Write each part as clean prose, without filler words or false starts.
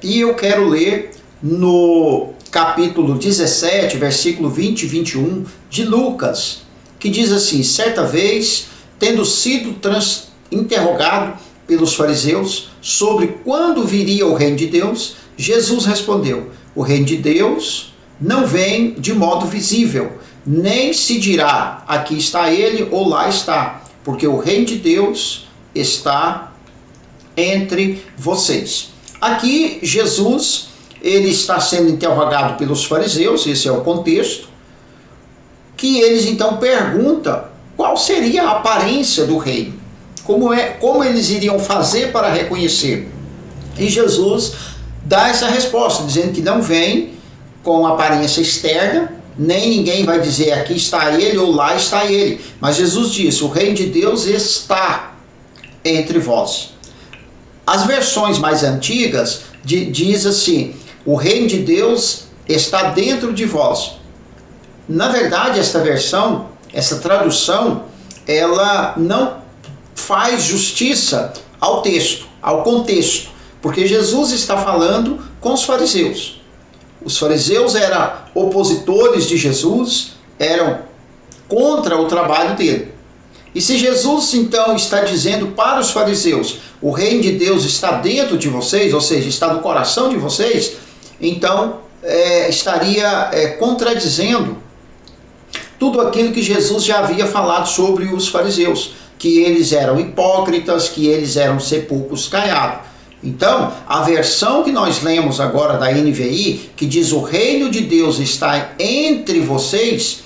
E eu quero ler no capítulo 17, versículo 20 e 21 de Lucas, que diz assim: certa vez, tendo sido interrogado pelos fariseus sobre quando viria o reino de Deus, Jesus respondeu: o reino de Deus não vem de modo visível, nem se dirá aqui está ele ou lá está, porque o reino de Deus está entre vocês. Aqui Jesus, ele está sendo interrogado pelos fariseus, esse é o contexto, que eles então perguntam qual seria a aparência do reino, como eles iriam fazer para reconhecer. E Jesus dá essa resposta, dizendo que não vem com aparência externa, nem ninguém vai dizer aqui está ele ou lá está ele, mas Jesus disse: o reino de Deus está entre vós. As versões mais antigas diz assim: o reino de Deus está dentro de vós. Na verdade, esta versão, essa tradução, ela não faz justiça ao texto, ao contexto, porque Jesus está falando com os fariseus. Os fariseus eram opositores de Jesus, eram contra o trabalho dele. E se Jesus então está dizendo para os fariseus: o reino de Deus está dentro de vocês, ou seja, está no coração de vocês, então estaria contradizendo tudo aquilo que Jesus já havia falado sobre os fariseus, que eles eram hipócritas, que eles eram sepulcros caiados. Então, a versão que nós lemos agora da NVI, que diz o reino de Deus está entre vocês,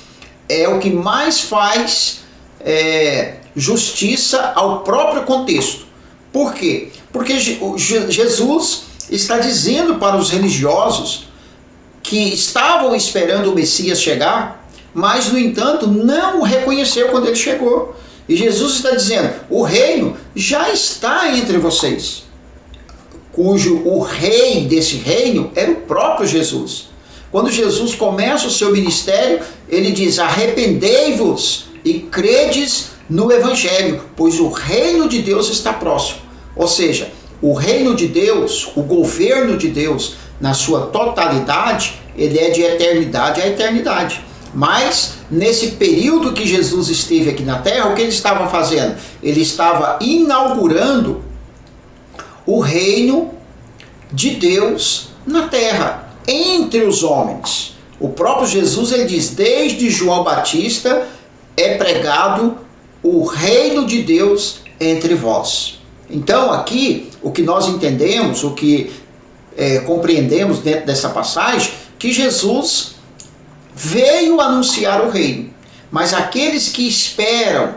é o que mais faz justiça ao próprio contexto. Por quê? Porque Jesus está dizendo para os religiosos que estavam esperando o Messias chegar, mas, no entanto, não o reconheceu quando ele chegou. E Jesus está dizendo: o reino já está entre vocês, cujo o rei desse reino era o próprio Jesus. Quando Jesus começa o seu ministério, ele diz: arrependei-vos e credes no Evangelho, pois o reino de Deus está próximo. Ou seja, o reino de Deus, o governo de Deus, na sua totalidade, ele é de eternidade a eternidade. Mas, nesse período que Jesus esteve aqui na terra, o que ele estava fazendo? Ele estava inaugurando o reino de Deus na terra, entre os homens. O próprio Jesus, ele diz: desde João Batista é pregado o reino de Deus entre vós. Então aqui, o que nós entendemos, o que compreendemos dentro dessa passagem, que Jesus veio anunciar o reino, mas aqueles que esperam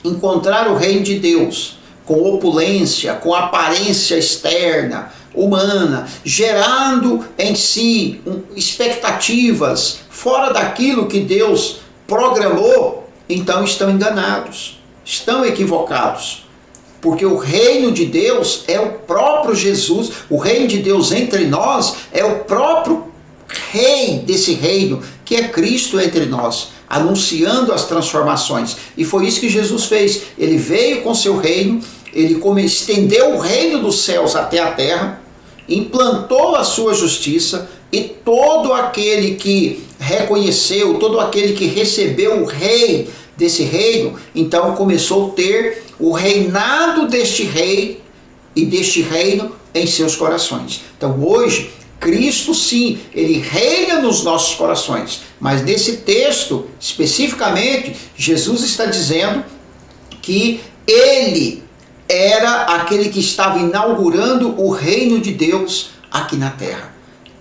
encontrar o reino de Deus com opulência, com aparência externa, humana, gerando em si expectativas fora daquilo que Deus programou, então estão enganados, estão equivocados. Porque o reino de Deus é o próprio Jesus, o reino de Deus entre nós é o próprio rei desse reino, que é Cristo entre nós, anunciando as transformações. E foi isso que Jesus fez. Ele veio com seu reino, ele estendeu o reino dos céus até a terra, implantou a sua justiça, e todo aquele que reconheceu, todo aquele que recebeu o rei desse reino, então começou a ter o reinado deste rei e deste reino em seus corações. Então hoje, Cristo sim, ele reina nos nossos corações, mas nesse texto, especificamente, Jesus está dizendo que ele era aquele que estava inaugurando o reino de Deus aqui na terra.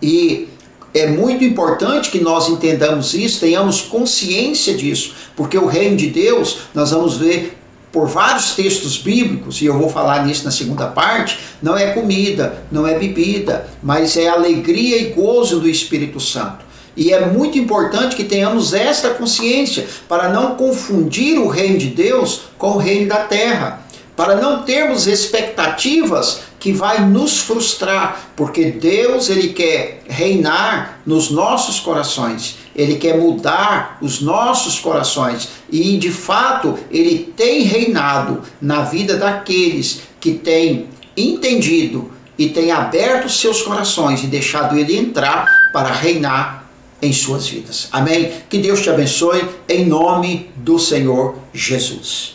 E é muito importante que nós entendamos isso, tenhamos consciência disso, porque o reino de Deus, nós vamos ver por vários textos bíblicos, e eu vou falar nisso na segunda parte, não é comida, não é bebida, mas é alegria e gozo do Espírito Santo. E é muito importante que tenhamos esta consciência, para não confundir o reino de Deus com o reino da terra, para não termos expectativas que vai nos frustrar, porque Deus, ele quer reinar nos nossos corações, ele quer mudar os nossos corações, e de fato ele tem reinado na vida daqueles que têm entendido e tem aberto seus corações e deixado Ele entrar para reinar em suas vidas. Amém? Que Deus te abençoe em nome do Senhor Jesus.